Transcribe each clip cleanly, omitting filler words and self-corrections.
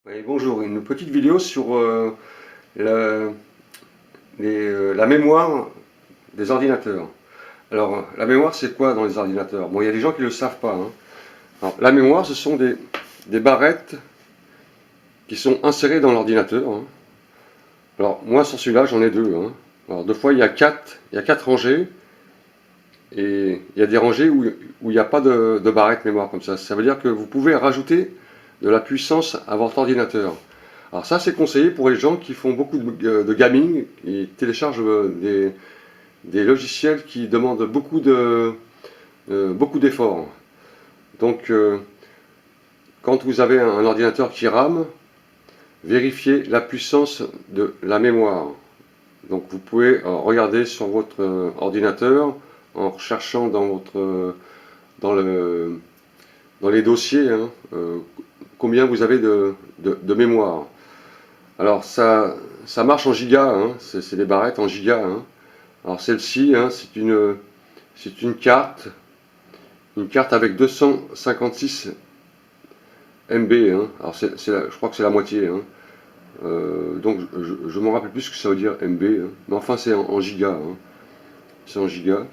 Oui, bonjour, une petite vidéo sur la, la mémoire des ordinateurs. Alors, la mémoire, c'est quoi dans les ordinateurs? Bon, il y a des gens qui ne le savent pas, hein. Alors, la mémoire, ce sont des barrettes qui sont insérées dans l'ordinateur, hein. Alors, moi, sur celui-là, j'en ai deux, hein. Alors, deux fois, il y a quatre rangées, et il y a des rangées où il n'y a pas de barrette mémoire comme ça. Ça veut dire que vous pouvez rajouter de la puissance à votre ordinateur. Alors ça, c'est conseillé pour les gens qui font beaucoup de gaming et téléchargent des logiciels qui demandent beaucoup d'efforts. Donc, quand vous avez un ordinateur qui rame, vérifiez la puissance de la mémoire. Donc, vous pouvez regarder sur votre ordinateur en recherchant dans les dossiers, hein, combien vous avez de mémoire. Alors ça marche en giga, hein, c'est des barrettes en giga, hein. Alors celle-ci, hein, c'est une carte avec 256 MB, hein. Alors je crois que c'est la moitié, hein. Donc je m'en rappelle plus ce que ça veut dire MB, hein. Mais enfin c'est en giga, hein. C'est en giga.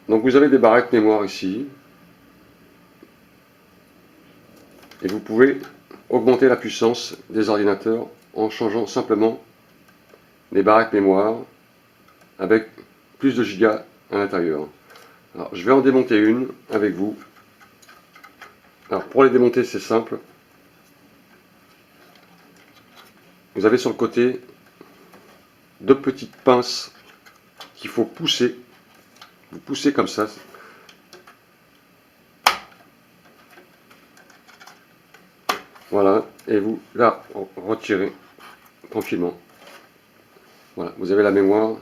Donc vous avez des barrettes mémoire ici, et vous pouvez augmenter la puissance des ordinateurs en changeant simplement les barrettes mémoire avec plus de gigas à l'intérieur. Alors je vais en démonter une avec vous. Alors pour les démonter, c'est simple. Vous avez sur le côté deux petites pinces qu'il faut pousser. Vous poussez comme ça. Voilà, et vous la retirez tranquillement. Voilà, vous avez la mémoire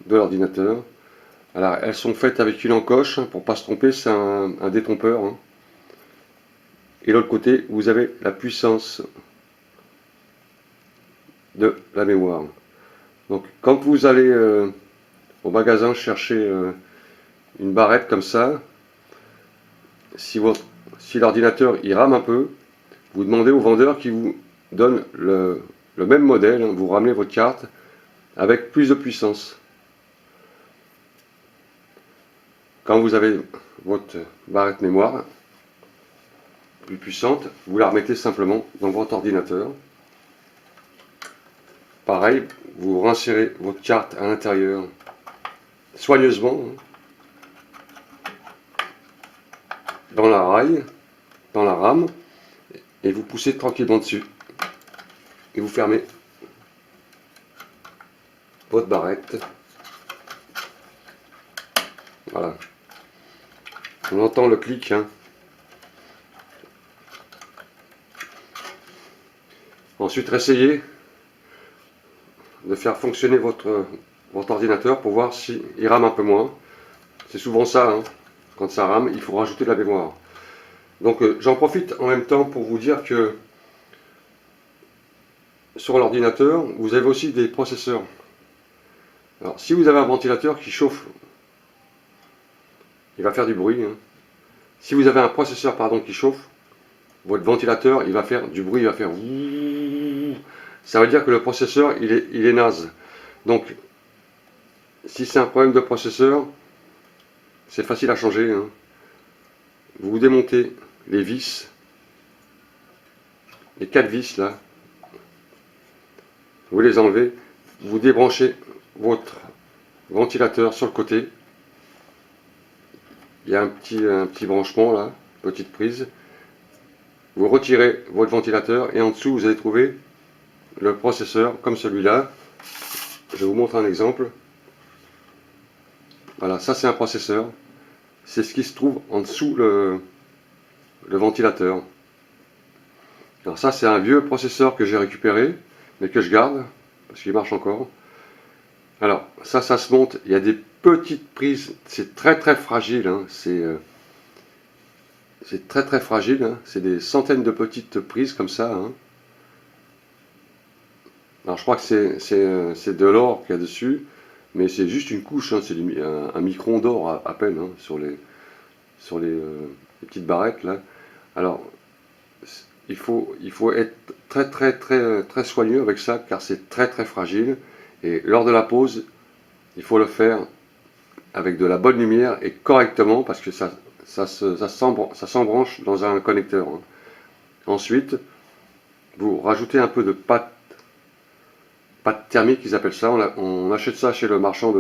de l'ordinateur. Alors elles sont faites avec une encoche, hein, pour ne pas se tromper, c'est un détrompeur, hein. Et de l'autre côté, vous avez la puissance de la mémoire. Donc quand vous allez au magasin chercher une barrette comme ça, si l'ordinateur il rame un peu, vous demandez au vendeur qui vous donne le même modèle, hein, vous ramenez votre carte avec plus de puissance. Quand vous avez votre barrette mémoire plus puissante, vous la remettez simplement dans votre ordinateur. Pareil, vous rincez votre carte à l'intérieur soigneusement, hein, dans la raille, dans la rame, et vous poussez tranquillement dessus. Et vous fermez votre barrette. Voilà. On entend le clic, hein. Ensuite, essayez de faire fonctionner votre ordinateur pour voir s'il rame un peu moins. C'est souvent ça, hein. Quand ça rame, il faut rajouter de la mémoire. Donc j'en profite en même temps pour vous dire que sur l'ordinateur, vous avez aussi des processeurs. Alors si vous avez un ventilateur qui chauffe, il va faire du bruit, hein. Si vous avez un processeur qui chauffe, votre ventilateur il va faire du bruit, il va faire ouh. Ça veut dire que le processeur il est naze. Donc si c'est un problème de processeur, c'est facile à changer, hein. Vous démontez les vis, les 4 vis là, vous les enlevez, vous débranchez votre ventilateur sur le côté. Il y a un petit branchement là, petite prise. Vous retirez votre ventilateur et en dessous vous allez trouver le processeur comme celui-là. Je vous montre un exemple. Voilà, ça c'est un processeur. C'est ce qui se trouve en dessous le ventilateur. Alors ça c'est un vieux processeur que j'ai récupéré, mais que je garde, parce qu'il marche encore. Alors ça se monte, il y a des petites prises, c'est très fragile, hein. C'est très fragile, hein. C'est des centaines de petites prises comme ça, hein. Alors je crois que c'est de l'or qu'il y a dessus, mais c'est juste une couche, hein. C'est un micron d'or à peine, hein, sur les petites barrettes là. Alors il faut être très soigneux avec ça, car c'est très fragile. Et lors de la pose, il faut le faire avec de la bonne lumière et correctement, parce que ça s'embranche dans un connecteur, hein. Ensuite, vous rajoutez un peu de pâte thermique, ils appellent ça. On achète ça chez le marchand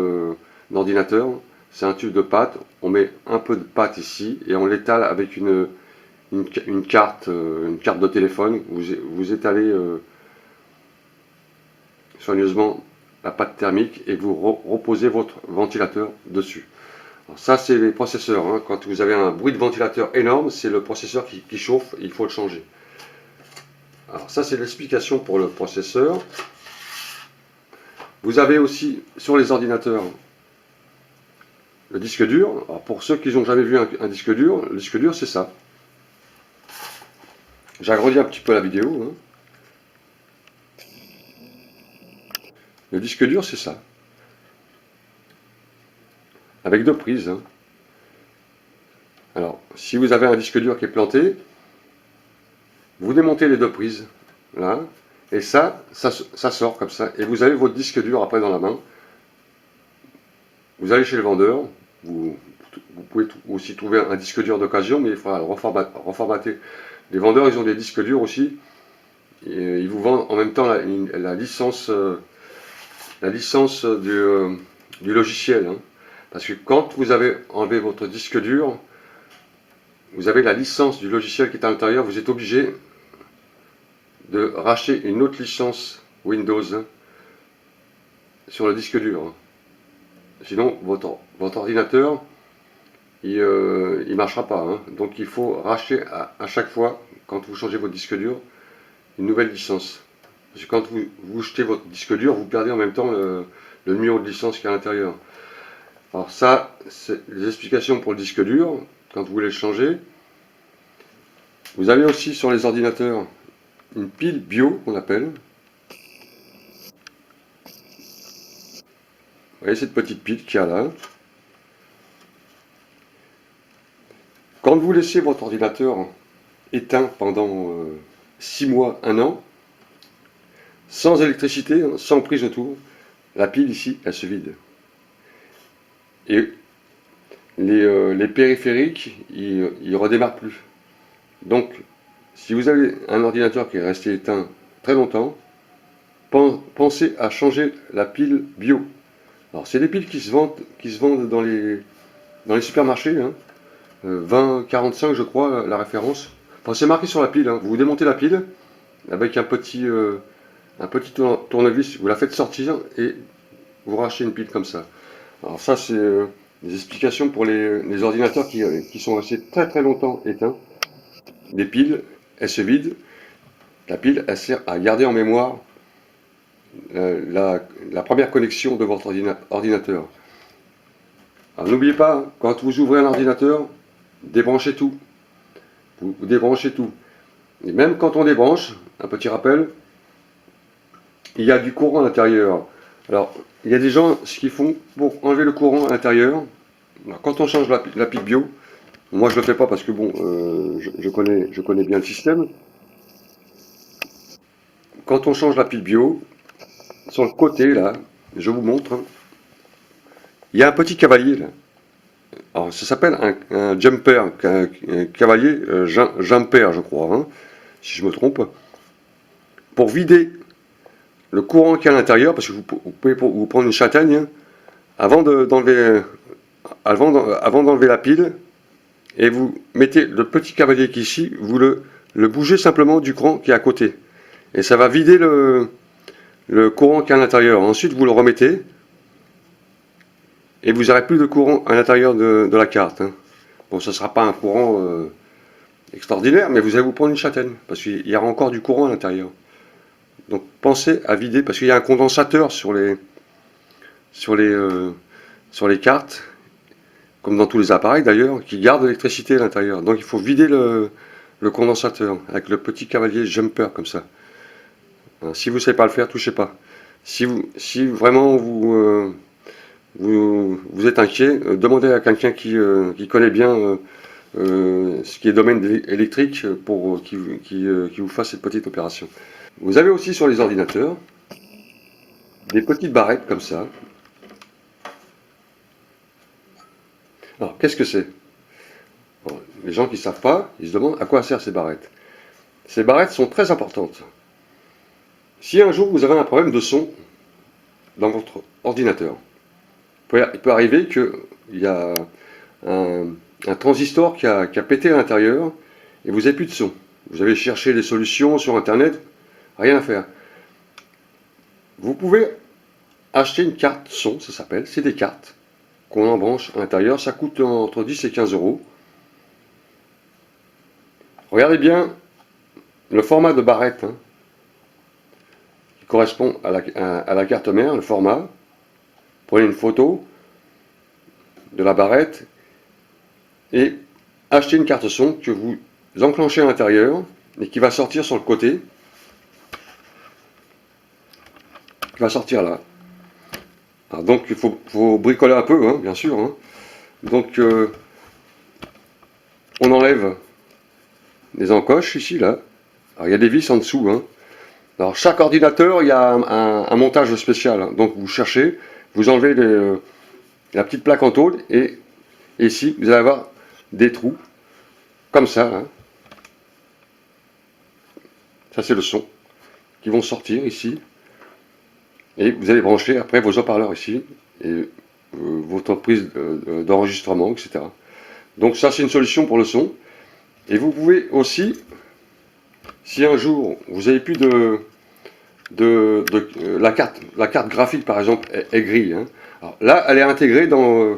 d'ordinateurs. C'est un tube de pâte. On met un peu de pâte ici et on l'étale avec une carte de téléphone. Vous étalez soigneusement la pâte thermique et vous reposez votre ventilateur dessus. Alors ça, c'est les processeurs, hein. Quand vous avez un bruit de ventilateur énorme, c'est le processeur qui chauffe, il faut le changer. Alors ça, c'est l'explication pour le processeur. Vous avez aussi sur les ordinateurs le disque dur. Alors pour ceux qui n'ont jamais vu un disque dur, le disque dur, c'est ça. J'agrandis un petit peu la vidéo, hein. Le disque dur, c'est ça. Avec deux prises, hein. Alors, si vous avez un disque dur qui est planté, vous démontez les deux prises, là, et ça sort comme ça, et vous avez votre disque dur après dans la main. Vous allez chez le vendeur, vous pouvez aussi trouver un disque dur d'occasion, mais il faudra le reformater. Les vendeurs, ils ont des disques durs aussi, et ils vous vendent en même temps la licence du logiciel, hein. Parce que quand vous avez enlevé votre disque dur, vous avez la licence du logiciel qui est à l'intérieur, vous êtes obligé de racheter une autre licence Windows, hein, sur le disque dur, hein. Sinon, votre ordinateur, il ne marchera pas, hein. Donc il faut racheter à chaque fois, quand vous changez votre disque dur, une nouvelle licence. Parce que quand vous jetez votre disque dur, vous perdez en même temps le numéro de licence qui est à l'intérieur. Alors ça, c'est les explications pour le disque dur, quand vous voulez le changer. Vous avez aussi sur les ordinateurs une pile bio, qu'on appelle. Vous voyez cette petite pile qu'il y a là. Quand vous laissez votre ordinateur éteint pendant 6 mois, 1 an, sans électricité, sans prise autour, la pile ici, elle se vide. Et les périphériques, ils redémarrent plus. Donc, si vous avez un ordinateur qui est resté éteint très longtemps, pensez à changer la pile bio. Alors, c'est des piles qui se vendent dans les supermarchés, hein. 20-45, je crois, la référence. Enfin, c'est marqué sur la pile, hein. Vous démontez la pile avec un petit tournevis, vous la faites sortir et vous rachetez une pile comme ça. Alors ça, c'est des explications pour les ordinateurs qui sont restés très longtemps éteints. Des piles, elles se vident. La pile, elle sert à garder en mémoire la première connexion de votre ordinateur. Alors n'oubliez pas, hein, quand vous ouvrez un ordinateur, débranchez tout. Vous débranchez tout. Et même quand on débranche, un petit rappel, il y a du courant à l'intérieur. Alors, il y a des gens, ce qu'ils font pour enlever le courant à l'intérieur, quand on change la pile bio, moi je ne le fais pas parce que bon, je connais bien le système. Quand on change la pile bio, sur le côté là, je vous montre, hein, il y a un petit cavalier là. Alors ça s'appelle un jumper, un cavalier jumper je crois, hein, si je me trompe. Pour vider le courant qui est à l'intérieur, parce que vous pouvez vous prendre une châtaigne, hein, avant d'enlever la pile, et vous mettez le petit cavalier qui est ici, vous le bougez simplement du courant qui est à côté. Et ça va vider le courant qui est à l'intérieur. Ensuite, vous le remettez, et vous n'aurez plus de courant à l'intérieur de la carte, hein. Bon, ça ne sera pas un courant extraordinaire, mais vous allez vous prendre une châtaigne, parce qu'il y aura encore du courant à l'intérieur. Donc pensez à vider, parce qu'il y a un condensateur sur les cartes, comme dans tous les appareils d'ailleurs, qui garde l'électricité à l'intérieur. Donc il faut vider le condensateur avec le petit cavalier jumper comme ça. Si vous ne savez pas le faire, touchez pas. Si vraiment vous êtes inquiet, demandez à quelqu'un qui connaît bien ce qui est domaine électrique pour qui vous fasse cette petite opération. Vous avez aussi sur les ordinateurs des petites barrettes comme ça. Alors, qu'est-ce que c'est? Les gens qui ne savent pas, ils se demandent à quoi servent ces barrettes. Ces barrettes sont très importantes. Si un jour vous avez un problème de son dans votre ordinateur, il peut arriver qu'il y a un transistor qui a pété à l'intérieur et vous n'avez plus de son. Vous avez cherché des solutions sur internet, rien à faire. Vous pouvez acheter une carte son, ça s'appelle, c'est des cartes qu'on embranche à l'intérieur, ça coûte entre 10 et 15 euros. Regardez bien le format de barrette qui correspond à la carte mère, le format. Prenez une photo de la barrette et achetez une carte son que vous enclenchez à l'intérieur et qui va sortir sur le côté, qui va sortir là. Alors donc il faut bricoler un peu, bien sûr. Donc on enlève les encoches ici, là. Alors il y a des vis en dessous. Alors chaque ordinateur, il y a un montage spécial. Donc vous cherchez, vous enlevez la petite plaque en tôle et ici vous allez avoir des trous comme ça. Ça c'est le son qui vont sortir ici. Et vous allez brancher après vos haut-parleurs ici et votre prise d'enregistrement, etc. Donc ça c'est une solution pour le son. Et vous pouvez aussi, si un jour vous n'avez plus la carte graphique par exemple est grille. Alors là, elle est intégrée dans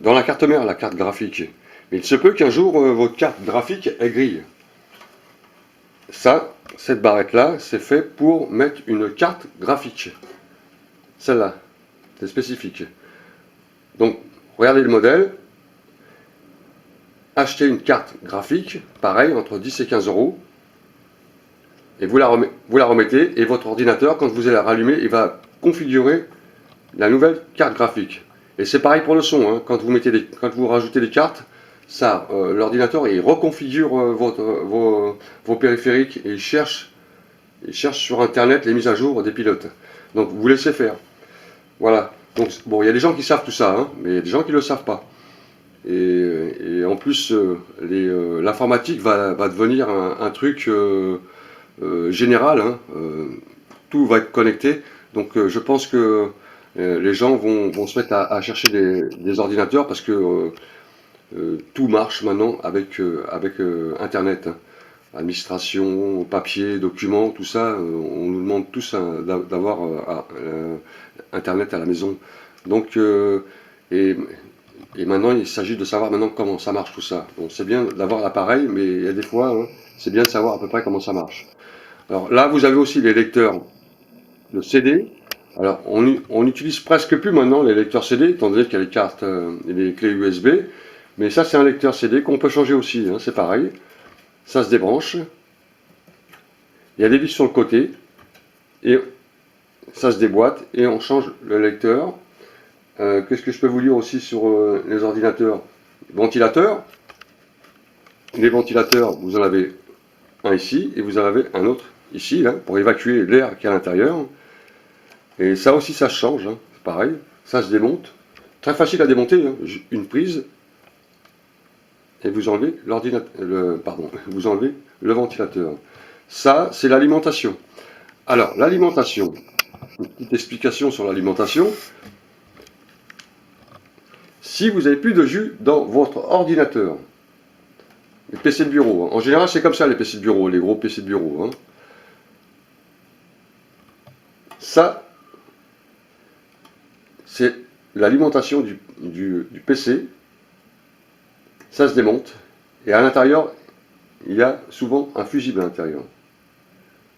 la carte mère, la carte graphique. Mais il se peut qu'un jour votre carte graphique est grille. Ça, cette barrette-là, c'est fait pour mettre une carte graphique. Celle-là, c'est spécifique. Donc, regardez le modèle. Achetez une carte graphique, pareil, entre 10 et 15 euros. Et vous la remettez, et votre ordinateur, quand vous allez la rallumer, il va configurer la nouvelle carte graphique. Et c'est pareil pour le son, quand vous rajoutez des cartes, ça, l'ordinateur, il reconfigure vos périphériques et il cherche sur internet les mises à jour des pilotes. Donc vous laissez faire. Voilà. Donc bon, il y a des gens qui savent tout ça, mais il y a des gens qui ne le savent pas. Et en plus, l'informatique va devenir un truc général. Tout va être connecté. Donc je pense que les gens vont se mettre à chercher des ordinateurs parce que tout marche maintenant avec Internet. Administration, papier, documents, tout ça, on nous demande tous d'avoir Internet à la maison. Donc, et maintenant, il s'agit de savoir maintenant comment ça marche tout ça. Bon, c'est bien d'avoir l'appareil, mais il y a des fois, c'est bien de savoir à peu près comment ça marche. Alors là, vous avez aussi les lecteurs de CD. Alors, on n'utilise presque plus maintenant les lecteurs CD, étant donné qu'il y a les cartes et les clés USB. Mais ça, c'est un lecteur CD qu'on peut changer aussi, c'est pareil. Ça se débranche. Il y a des vis sur le côté. Et ça se déboîte et on change le lecteur. Qu'est-ce que je peux vous dire aussi sur les ordinateurs? Ventilateurs. Les ventilateurs, vous en avez un ici et vous en avez un autre ici, là, pour évacuer l'air qui est à l'intérieur. Et ça aussi, ça se change, c'est pareil. Ça se démonte. Très facile à démonter, une prise. Et vous enlevez vous enlevez le ventilateur. Ça, c'est l'alimentation. Alors, l'alimentation, une petite explication sur l'alimentation. Si vous n'avez plus de jus dans votre ordinateur, les PC de bureau, en général c'est comme ça les PC de bureau, les gros PC de bureau. Ça, c'est l'alimentation du PC. Ça se démonte et à l'intérieur il y a souvent un fusible à l'intérieur.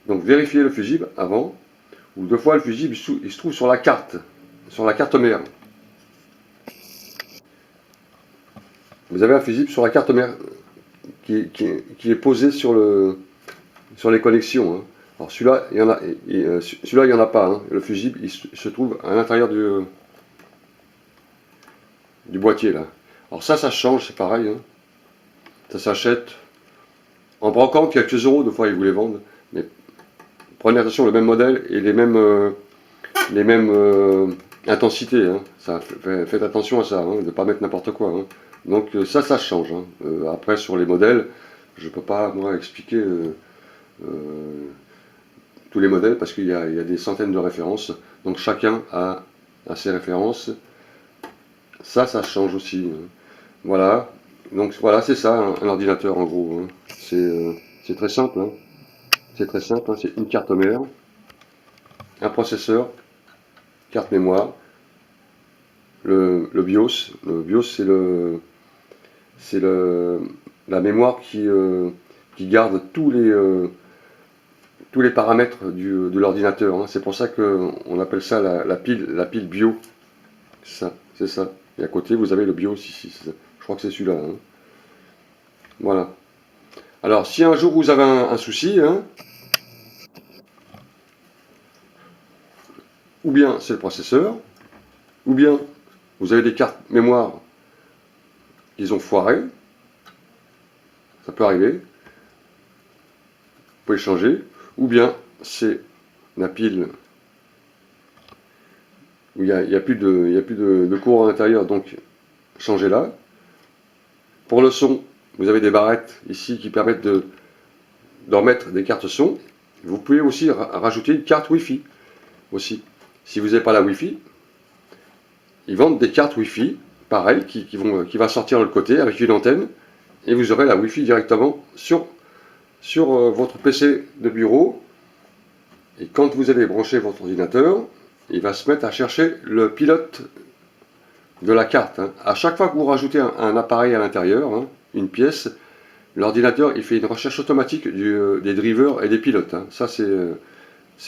Donc vérifiez le fusible avant, ou deux fois le fusible il se trouve sur la carte mère. Vous avez un fusible sur la carte mère qui est posé sur les connexions. Alors celui-là il y en a, celui-là il n'y en a pas. Le fusible il se trouve à l'intérieur du boîtier là. Alors ça change, c'est pareil. Ça s'achète en brocante quelques euros, des fois ils vous les vendent. Mais prenez attention, le même modèle et les mêmes intensités. Hein. Ça, faites attention à ça, hein, de ne pas mettre n'importe quoi. Hein. Donc ça change. Hein. Après sur les modèles, je ne peux pas moi expliquer tous les modèles parce qu'il y a des centaines de références. Donc chacun a ses références. Ça change aussi. Hein. Voilà. Donc voilà, c'est ça, un ordinateur en gros. Hein. C'est très simple. Hein. C'est très simple. Hein. C'est une carte mère, un processeur, carte mémoire, le BIOS. Le BIOS, c'est la mémoire qui garde tous les paramètres de l'ordinateur. Hein. C'est pour ça qu'on appelle ça la pile BIO. C'est ça. Et à côté, vous avez le BIOS ici. Je crois que c'est celui-là. Hein. Voilà. Alors, si un jour vous avez un souci, hein, ou bien c'est le processeur, ou bien vous avez des cartes mémoire qui ont foiré, ça peut arriver, vous pouvez changer, ou bien c'est la pile où il n'y a plus de courant à l'intérieur, donc changez-la. Pour le son, vous avez des barrettes ici qui permettent de remettre des cartes son. Vous pouvez aussi rajouter une carte Wi-Fi aussi. Si vous n'avez pas la Wi-Fi, ils vendent des cartes Wi-Fi, pareil, qui va sortir de le côté avec une antenne, et vous aurez la Wi-Fi directement sur votre PC de bureau. Et quand vous allez brancher votre ordinateur, il va se mettre à chercher le pilote de la carte. Hein. À chaque fois que vous rajoutez un appareil à l'intérieur, hein, une pièce, l'ordinateur il fait une recherche automatique des drivers et des pilotes. Hein. Ça c'est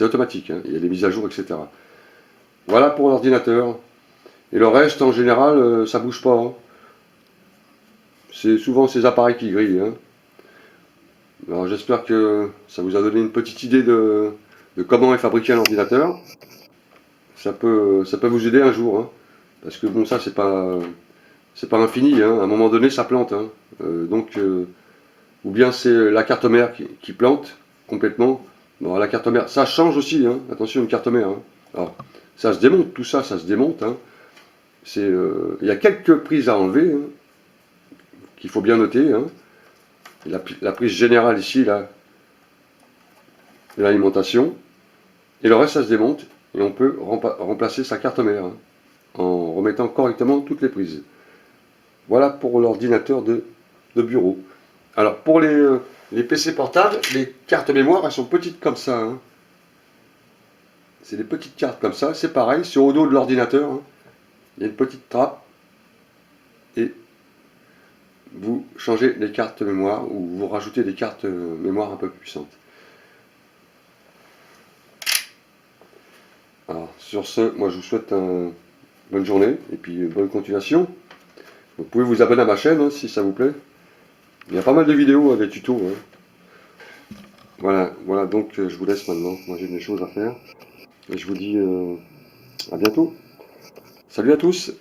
automatique, hein. Il y a des mises à jour, etc. Voilà pour l'ordinateur. Et le reste, en général, ça bouge pas. Hein. C'est souvent ces appareils qui grillent. Hein. Alors j'espère que ça vous a donné une petite idée de comment est fabriqué un ordinateur. Ça peut vous aider un jour. Hein. Parce que bon, ça c'est pas infini. Hein. À un moment donné, ça plante. Hein. Ou bien c'est la carte mère qui plante complètement. Bon, la carte mère, ça change aussi. Hein. Attention, une carte mère. Hein. Alors, ça se démonte, tout ça, ça se démonte. Hein. Il y a quelques prises à enlever, hein, qu'il faut bien noter. Hein. La prise générale ici, là, de l'alimentation. Et le reste, ça se démonte. Et on peut remplacer sa carte mère, hein, en remettant correctement toutes les prises. Voilà pour l'ordinateur de bureau. Alors, pour les PC portables, les cartes mémoire, elles sont petites comme ça. Hein. C'est des petites cartes comme ça. C'est pareil, c'est au dos de l'ordinateur. Hein. Il y a une petite trappe. Et vous changez les cartes mémoire ou vous rajoutez des cartes mémoire un peu plus puissantes. Alors, sur ce, moi je vous souhaite une bonne journée et puis bonne continuation. Vous pouvez vous abonner à ma chaîne hein, si ça vous plaît. Il y a pas mal de vidéos, des tutos. Hein. Voilà, donc je vous laisse maintenant. Moi j'ai des choses à faire. Et je vous dis à bientôt. Salut à tous!